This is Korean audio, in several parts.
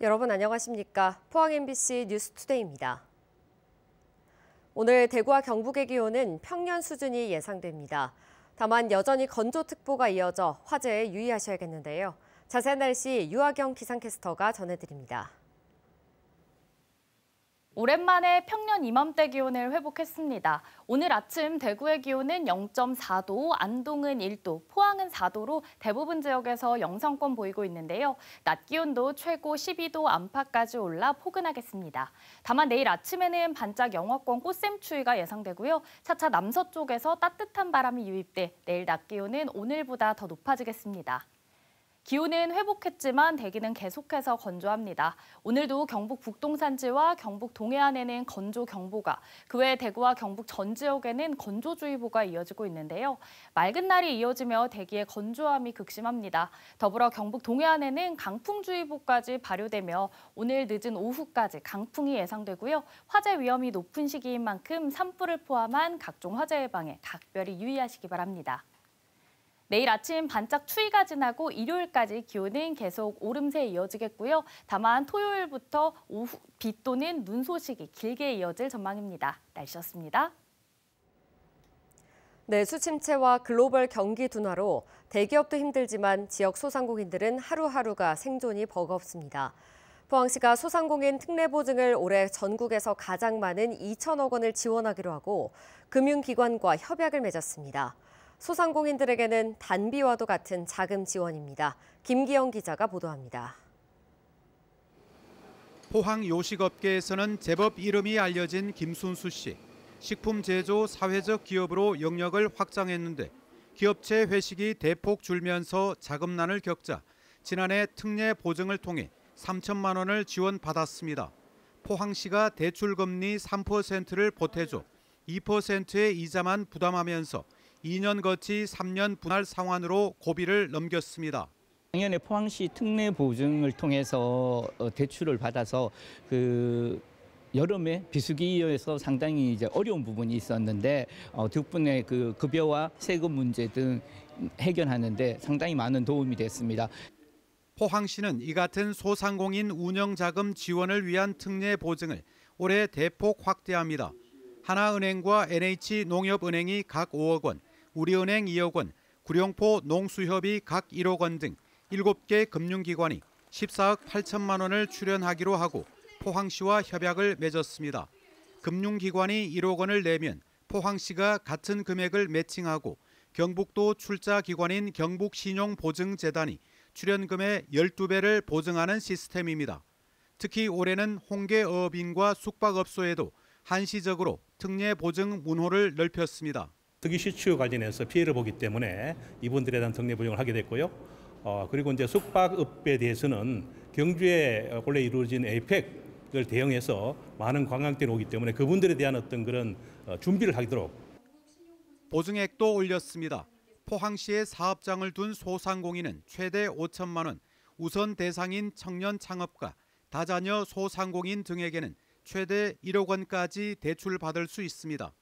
여러분 안녕하십니까? 포항 MBC 뉴스투데이입니다. 오늘 대구와 경북의 기온은 평년 수준이 예상됩니다. 다만 여전히 건조특보가 이어져 화재에 유의하셔야겠는데요. 자세한 날씨 유아경 기상캐스터가 전해드립니다. 오랜만에 평년 이맘때 기온을 회복했습니다. 오늘 아침 대구의 기온은 0.4도, 안동은 1도, 포항은 4도로 대부분 지역에서 영상권 보이고 있는데요. 낮 기온도 최고 12도 안팎까지 올라 포근하겠습니다. 다만 내일 아침에는 반짝 영하권 꽃샘추위가 예상되고요. 차차 남서쪽에서 따뜻한 바람이 유입돼 내일 낮 기온은 오늘보다 더 높아지겠습니다. 기온은 회복했지만 대기는 계속해서 건조합니다. 오늘도 경북 북동 산지와 경북 동해안에는 건조경보가, 그 외 대구와 경북 전 지역에는 건조주의보가 이어지고 있는데요. 맑은 날이 이어지며 대기의 건조함이 극심합니다. 더불어 경북 동해안에는 강풍주의보까지 발효되며 오늘 늦은 오후까지 강풍이 예상되고요. 화재 위험이 높은 시기인 만큼 산불을 포함한 각종 화재 예방에 각별히 유의하시기 바랍니다. 내일 아침 반짝 추위가 지나고 일요일까지 기온은 계속 오름세 이어지겠고요. 다만 토요일부터 오후 비 또는 눈 소식이 길게 이어질 전망입니다. 날씨였습니다. 내수 침체와 글로벌 경기 둔화로 대기업도 힘들지만 지역 소상공인들은 하루하루가 생존이 버겁습니다. 포항시가 소상공인 특례 보증을 올해 전국에서 가장 많은 2천억 원을 지원하기로 하고 금융기관과 협약을 맺었습니다. 소상공인들에게는 단비와도 같은 자금 지원입니다. 김기영 기자가 보도합니다. 포항 요식업계에서는 제법 이름이 알려진 김순수 씨. 식품 제조 사회적 기업으로 영역을 확장했는데 기업체 회식이 대폭 줄면서 자금난을 겪자 지난해 특례 보증을 통해 3천만 원을 지원받았습니다. 포항시가 대출금리 3%를 보태줘 2%의 이자만 부담하면서 2년 거치 3년 분할 상환으로 고비를 넘겼습니다. 작년에 포항시 특례 보증을 통해서 대출을 받아서 여름에 비수기여서 상당히 어려운 부분이 있었는데 덕분에 급여와 세금 문제 등 해결하는데 상당히 많은 도움이 됐습니다. 포항시는 이 같은 소상공인 운영자금 지원을 위한 특례 보증을 올해 대폭 확대합니다. 하나은행과 NH농협은행이 각 5억 원, 우리은행 2억 원, 구룡포 농수협이 각 1억 원 등 7개 금융기관이 14억 8천만 원을 출연하기로 하고 포항시와 협약을 맺었습니다. 금융기관이 1억 원을 내면 포항시가 같은 금액을 매칭하고 경북도 출자기관인 경북신용보증재단이 출연금의 12배를 보증하는 시스템입니다. 특히 올해는 홍게어업인과 숙박업소에도 한시적으로 특례 보증 문호를 넓혔습니다. 특이 시추 관련해서 피해를 보기 때문에 이분들에 대한 특례 보증을 하게 됐고요. 그리고 이제 숙박업에 대해서는 경주에 원래 이루어진 에이펙을 대응해서 많은 관광객들이 오기 때문에 그분들에 대한 어떤 그런 준비를 하도록 보증액도 올렸습니다. 포항시에 사업장을 둔 소상공인은 최대 5천만 원, 우선 대상인 청년 창업가, 다자녀 소상공인 등에게는 최대 1억 원까지 대출받을 수 있습니다.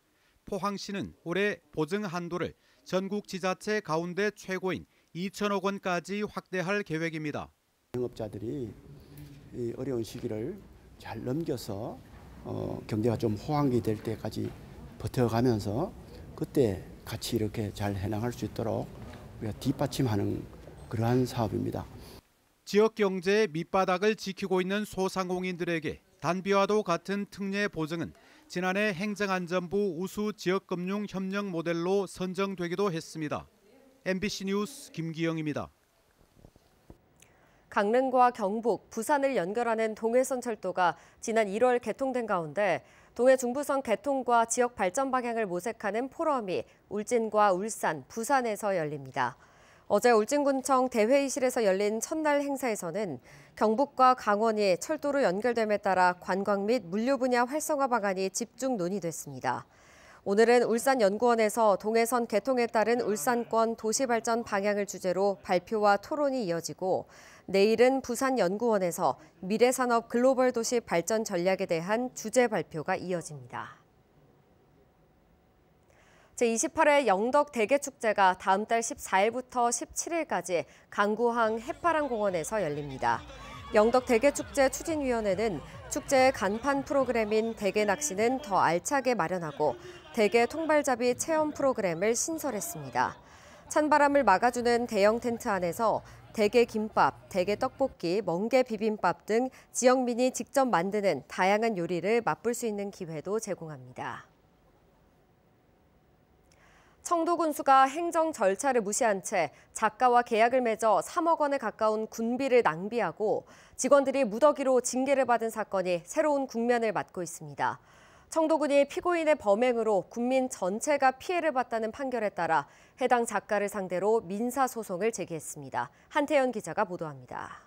포항시는 올해 보증 한도를 전국 지자체 가운데 최고인 2천억 원까지 확대할 계획입니다. 영업자들이 이 어려운 시기를 잘 넘겨서 경제가 좀 호황기 될 때까지 버텨가면서 그때 같이 이렇게 잘 해나갈 수 있도록 우리가 뒷받침하는 그러한 사업입니다. 지역 경제의 밑바닥을 지키고 있는 소상공인들에게 단비와도 같은 특례 보증은 지난해 행정안전부 우수 지역금융협력 모델로 선정되기도 했습니다. MBC 뉴스 김기영입니다. 강릉과 경북, 부산을 연결하는 동해선 철도가 지난 1월 개통된 가운데 동해 중부선 개통과 지역 발전 방향을 모색하는 포럼이 울진과 울산, 부산에서 열립니다. 어제 울진군청 대회의실에서 열린 첫날 행사에서는 경북과 강원이 철도로 연결됨에 따라 관광 및 물류 분야 활성화 방안이 집중 논의됐습니다. 오늘은 울산연구원에서 동해선 개통에 따른 울산권 도시발전 방향을 주제로 발표와 토론이 이어지고 내일은 부산연구원에서 미래산업 글로벌 도시 발전 전략에 대한 주제 발표가 이어집니다. 제28회 영덕 대게축제가 다음 달 14일부터 17일까지 강구항 해파랑공원에서 열립니다. 영덕 대게축제 추진위원회는 축제의 간판 프로그램인 대게낚시는 더 알차게 마련하고 대게 통발잡이 체험 프로그램을 신설했습니다. 찬바람을 막아주는 대형 텐트 안에서 대게 김밥, 대게 떡볶이, 멍게 비빔밥 등 지역민이 직접 만드는 다양한 요리를 맛볼 수 있는 기회도 제공합니다. 청도 군수가 행정 절차를 무시한 채 작가와 계약을 맺어 3억 원에 가까운 군비를 낭비하고 직원들이 무더기로 징계를 받은 사건이 새로운 국면을 맞고 있습니다. 청도군이 피고인의 범행으로 국민 전체가 피해를 봤다는 판결에 따라 해당 작가를 상대로 민사소송을 제기했습니다. 한태연 기자가 보도합니다.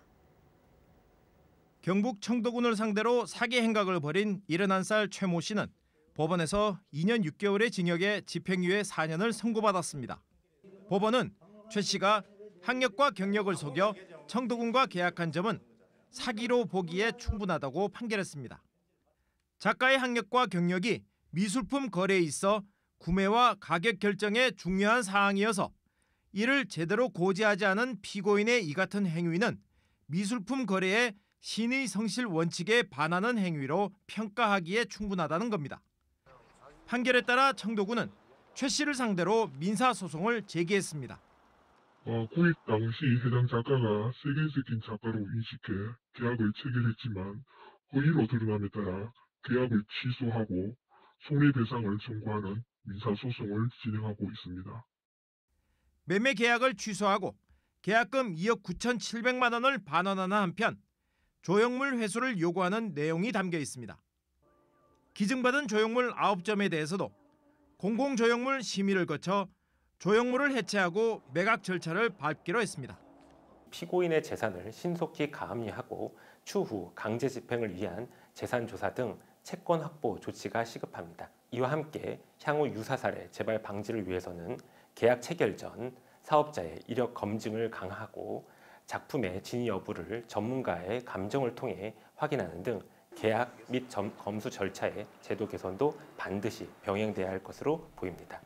경북 청도군을 상대로 사기 행각을 벌인 71살 최모 씨는 법원에서 2년 6개월의 징역에 집행유예 4년을 선고받았습니다. 법원은 최 씨가 학력과 경력을 속여 청도군과 계약한 점은 사기로 보기에 충분하다고 판결했습니다. 작가의 학력과 경력이 미술품 거래에 있어 구매와 가격 결정에 중요한 사항이어서 이를 제대로 고지하지 않은 피고인의 이 같은 행위는 미술품 거래의 신의 성실 원칙에 반하는 행위로 평가하기에 충분하다는 겁니다. 판결에 따라 청도군은 최 씨를 상대로 민사소송을 제기했습니다. 구입 당시 해당 작가가 세계적인 작가로 인식해 계약을 체결했지만 허위로 드러남에 따라 계약을 취소하고 손해배상을 청구하는 민사소송을 진행하고 있습니다. 매매 계약을 취소하고 계약금 2억 9,700만 원을 반환하는 한편 조형물 회수를 요구하는 내용이 담겨 있습니다. 기증받은 조형물 9점에 대해서도 공공조형물 심의를 거쳐 조형물을 해체하고 매각 절차를 밟기로 했습니다. 피고인의 재산을 신속히 가압류하고 추후 강제 집행을 위한 재산조사 등 채권 확보 조치가 시급합니다. 이와 함께 향후 유사사례 재발 방지를 위해서는 계약 체결 전 사업자의 이력 검증을 강화하고 작품의 진위 여부를 전문가의 감정을 통해 확인하는 등 계약 및 검수 절차의 제도 개선도 반드시 병행돼야 할 것으로 보입니다.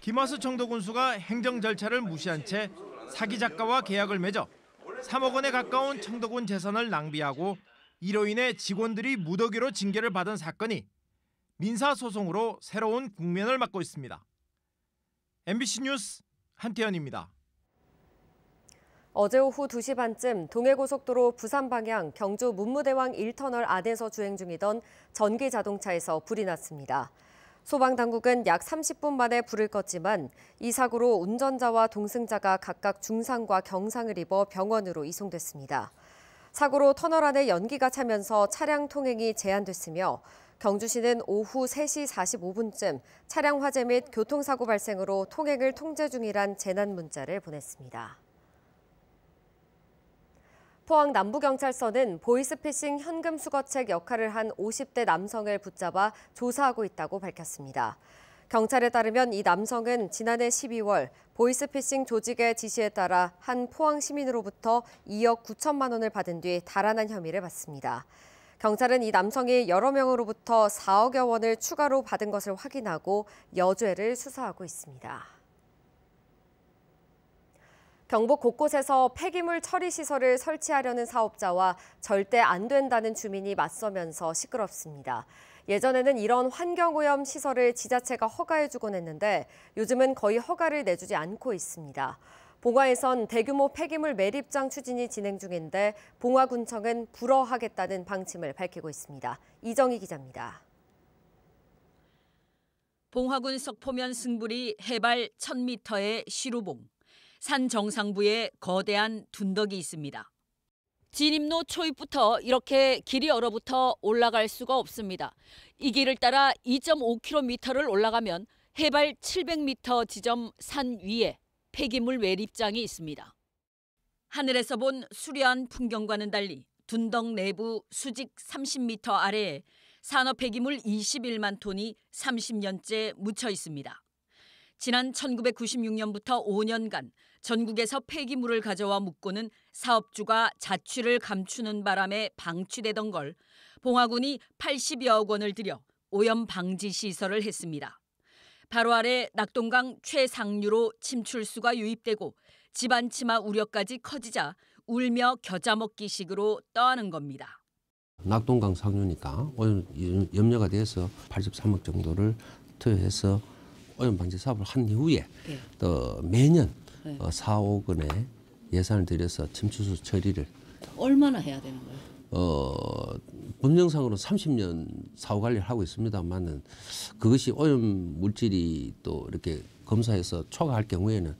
김화수 청도군수가 행정 절차를 무시한 채 사기 작가와 계약을 맺어 3억 원에 가까운 청도군 재산을 낭비하고 이로 인해 직원들이 무더기로 징계를 받은 사건이 민사소송으로 새로운 국면을 맞고 있습니다. MBC 뉴스 한태현입니다. 어제 오후 2시 반쯤 동해고속도로 부산 방향 경주 문무대왕 1터널 안에서 주행 중이던 전기 자동차에서 불이 났습니다. 소방당국은 약 30분 만에 불을 껐지만 이 사고로 운전자와 동승자가 각각 중상과 경상을 입어 병원으로 이송됐습니다. 사고로 터널 안에 연기가 차면서 차량 통행이 제한됐으며 경주시는 오후 3시 45분쯤 차량 화재 및 교통사고 발생으로 통행을 통제 중이란 재난 문자를 보냈습니다. 포항 남부경찰서는 보이스피싱 현금 수거책 역할을 한 50대 남성을 붙잡아 조사하고 있다고 밝혔습니다. 경찰에 따르면 이 남성은 지난해 12월 보이스피싱 조직의 지시에 따라 한 포항 시민으로부터 2억 9천만 원을 받은 뒤 달아난 혐의를 받습니다. 경찰은 이 남성이 여러 명으로부터 4억여 원을 추가로 받은 것을 확인하고 여죄를 수사하고 있습니다. 경북 곳곳에서 폐기물 처리 시설을 설치하려는 사업자와 절대 안 된다는 주민이 맞서면서 시끄럽습니다. 예전에는 이런 환경오염 시설을 지자체가 허가해주곤 했는데 요즘은 거의 허가를 내주지 않고 있습니다. 봉화에선 대규모 폐기물 매립장 추진이 진행 중인데 봉화군청은 불허하겠다는 방침을 밝히고 있습니다. 이정희 기자입니다. 봉화군 석포면 승불이 해발 1000m의 시루봉. 산 정상부에 거대한 둔덕이 있습니다. 진입로 초입부터 이렇게 길이 얼어붙어 올라갈 수가 없습니다. 이 길을 따라 2.5km를 올라가면 해발 700m 지점 산 위에 폐기물 매립장이 있습니다. 하늘에서 본 수려한 풍경과는 달리 둔덕 내부 수직 30m 아래에 산업 폐기물 21만 톤이 30년째 묻혀 있습니다. 지난 1996년부터 5년간 전국에서 폐기물을 가져와 묻고는 사업주가 자취를 감추는 바람에 방치되던 걸 봉화군이 80여억 원을 들여 오염 방지 시설을 했습니다. 바로 아래 낙동강 최상류로 침출수가 유입되고 집안 침하 우려까지 커지자 울며 겨자 먹기식으로 떠하는 겁니다. 낙동강 상류니까 오염 염려가 돼서 83억 정도를 투여해서 오염 방지 사업을 한 이후에 또 매년 4억 원의 예산을 들여서 침투수 처리를 얼마나 해야 되는 거예요? 법령상으로 30년 사후 관리를 하고 있습니다만은 그것이 오염 물질이 또 이렇게 검사해서 초과할 경우에는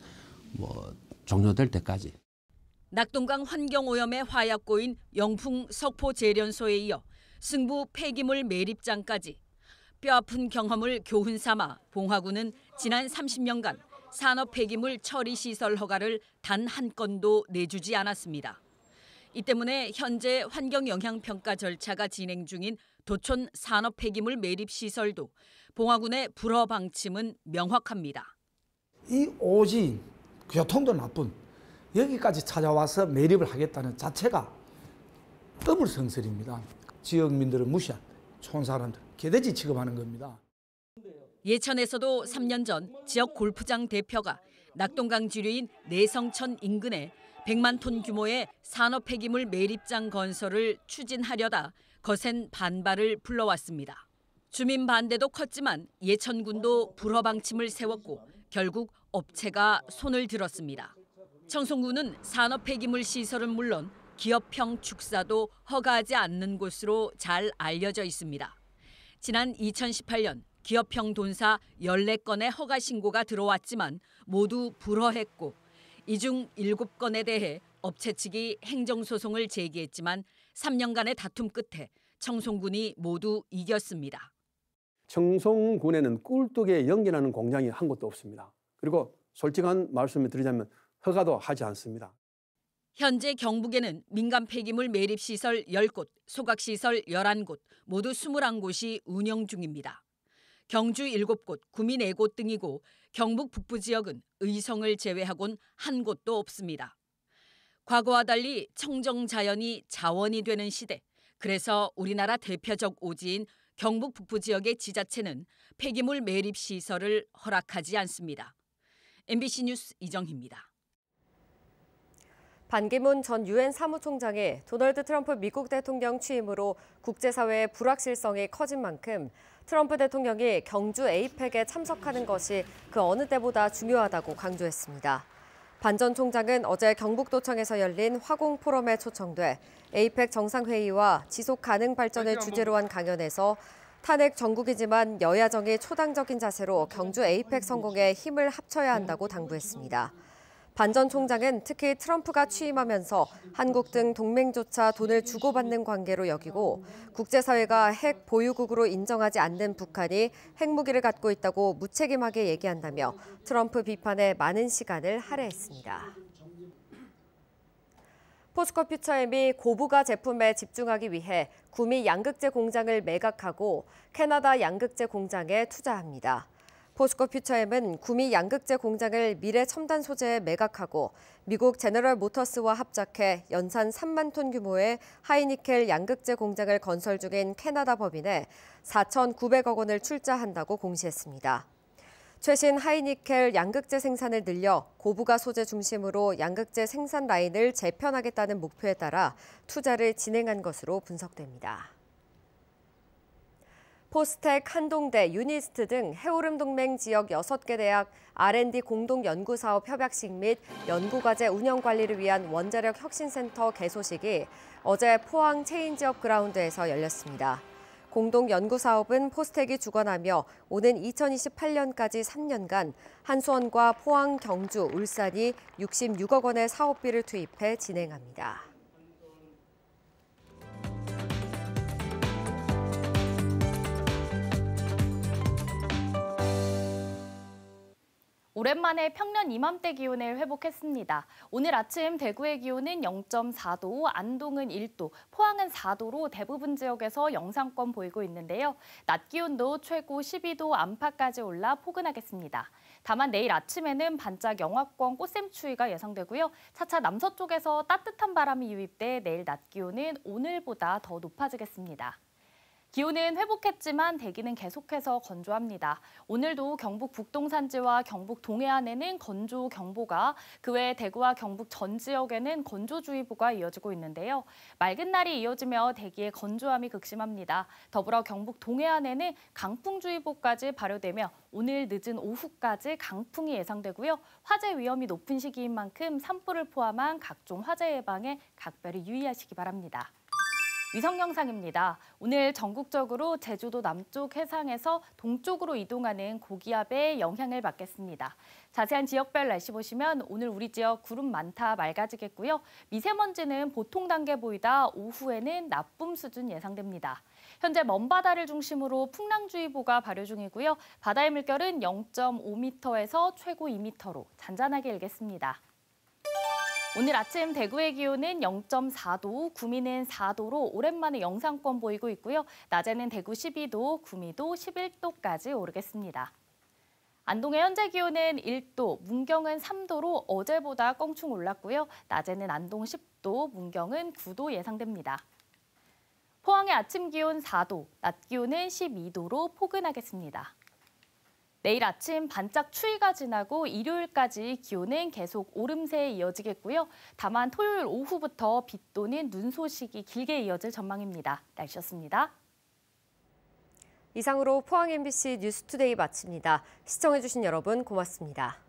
뭐 종료될 때까지. 낙동강 환경오염에 화약 고인 영풍 석포제련소에 이어 승부 폐기물 매립장까지 뼈아픈 경험을 교훈 삼아 봉화구는 지난 30년간 산업 폐기물 처리 시설 허가를 단 한 건도 내주지 않았습니다. 이 때문에 현재 환경영향평가 절차가 진행 중인 도촌 산업 폐기물 매립 시설도 봉화군의 불허 방침은 명확합니다. 이 오지 교통도 나쁜 여기까지 찾아와서 매립을 하겠다는 자체가 떠물성설입니다. 지역민들을 무시한 촌사람들 개돼지 취급하는 겁니다. 예천에서도 3년 전 지역 골프장 대표가 낙동강 지류인 내성천 인근에 100만 톤 규모의 산업 폐기물 매립장 건설을 추진하려다 거센 반발을 불러왔습니다. 주민 반대도 컸지만 예천군도 불허 방침을 세웠고 결국 업체가 손을 들었습니다. 청송군은 산업 폐기물 시설은 물론 기업형 축사도 허가하지 않는 곳으로 잘 알려져 있습니다. 지난 2018년 기업형 돈사 14건의 허가 신고가 들어왔지만 모두 불허했고 이 중 7건에 대해 업체 측이 행정소송을 제기했지만 3년간의 다툼 끝에 청송군이 모두 이겼습니다. 청송군에는 꿀뚝에 연결하는 공장이 한 곳도 없습니다. 그리고 솔직한 말씀을 드리자면 허가도 하지 않습니다. 현재 경북에는 민간 폐기물 매립시설 10곳, 소각시설 11곳, 모두 21곳이 운영 중입니다. 경주 7곳, 구미 4곳 등이고 경북 북부 지역은 의성을 제외하곤 한 곳도 없습니다. 과거와 달리 청정 자연이 자원이 되는 시대, 그래서 우리나라 대표적 오지인 경북 북부 지역의 지자체는 폐기물 매립 시설을 허락하지 않습니다. MBC 뉴스 이정희입니다. 반기문 전 유엔 사무총장이 도널드 트럼프 미국 대통령 취임으로 국제사회의 불확실성이 커진 만큼 트럼프 대통령이 경주 에이펙에 참석하는 것이 그 어느 때보다 중요하다고 강조했습니다. 반 전 총장은 어제 경북도청에서 열린 화공 포럼에 초청돼 에이펙 정상회의와 지속 가능 발전을 주제로 한 강연에서 탄핵 정국이지만 여야정이 초당적인 자세로 경주 에이펙 성공에 힘을 합쳐야 한다고 당부했습니다. 반 전 총장은 특히 트럼프가 취임하면서 한국 등 동맹조차 돈을 주고받는 관계로 여기고 국제사회가 핵 보유국으로 인정하지 않는 북한이 핵무기를 갖고 있다고 무책임하게 얘기한다며 트럼프 비판에 많은 시간을 할애했습니다. 포스코 퓨처엠이 고부가 제품에 집중하기 위해 구미 양극재 공장을 매각하고 캐나다 양극재 공장에 투자합니다. 포스코 퓨처엠은 구미 양극재 공장을 미래 첨단 소재에 매각하고 미국 제너럴 모터스와 합작해 연산 3만 톤 규모의 하이니켈 양극재 공장을 건설 중인 캐나다 법인에 4,900억 원을 출자한다고 공시했습니다. 최신 하이니켈 양극재 생산을 늘려 고부가 소재 중심으로 양극재 생산 라인을 재편하겠다는 목표에 따라 투자를 진행한 것으로 분석됩니다. 포스텍, 한동대, 유니스트 등 해오름 동맹 지역 6개 대학 R&D 공동연구사업 협약식 및 연구과제 운영 관리를 위한 원자력 혁신센터 개소식이 어제 포항 체인지업 그라운드에서 열렸습니다. 공동연구사업은 포스텍이 주관하며 오는 2028년까지 3년간 한수원과 포항, 경주, 울산이 66억 원의 사업비를 투입해 진행합니다. 오랜만에 평년 이맘때 기온을 회복했습니다. 오늘 아침 대구의 기온은 0.4도, 안동은 1도, 포항은 4도로 대부분 지역에서 영상권 보이고 있는데요. 낮 기온도 최고 12도 안팎까지 올라 포근하겠습니다. 다만 내일 아침에는 반짝 영하권 꽃샘추위가 예상되고요. 차차 남서쪽에서 따뜻한 바람이 유입돼 내일 낮 기온은 오늘보다 더 높아지겠습니다. 기온은 회복했지만 대기는 계속해서 건조합니다. 오늘도 경북 북동산지와 경북 동해안에는 건조경보가, 그 외 대구와 경북 전 지역에는 건조주의보가 이어지고 있는데요. 맑은 날이 이어지며 대기의 건조함이 극심합니다. 더불어 경북 동해안에는 강풍주의보까지 발효되며 오늘 늦은 오후까지 강풍이 예상되고요. 화재 위험이 높은 시기인 만큼 산불을 포함한 각종 화재 예방에 각별히 유의하시기 바랍니다. 위성 영상입니다. 오늘 전국적으로 제주도 남쪽 해상에서 동쪽으로 이동하는 고기압의 영향을 받겠습니다. 자세한 지역별 날씨 보시면 오늘 우리 지역 구름 많다 맑아지겠고요. 미세먼지는 보통 단계 보이다 오후에는 나쁨 수준 예상됩니다. 현재 먼바다를 중심으로 풍랑주의보가 발효 중이고요. 바다의 물결은 0.5m에서 최고 2m로 잔잔하게 일겠습니다. 오늘 아침 대구의 기온은 0.4도, 구미는 4도로 오랜만에 영상권 보이고 있고요. 낮에는 대구 12도, 구미도 11도까지 오르겠습니다. 안동의 현재 기온은 1도, 문경은 3도로 어제보다 껑충 올랐고요. 낮에는 안동 10도, 문경은 9도 예상됩니다. 포항의 아침 기온 4도, 낮 기온은 12도로 포근하겠습니다. 내일 아침 반짝 추위가 지나고 일요일까지 기온은 계속 오름세에 이어지겠고요. 다만 토요일 오후부터 비 또는 눈 소식이 길게 이어질 전망입니다. 날씨였습니다. 이상으로 포항 MBC 뉴스투데이 마칩니다. 시청해주신 여러분 고맙습니다.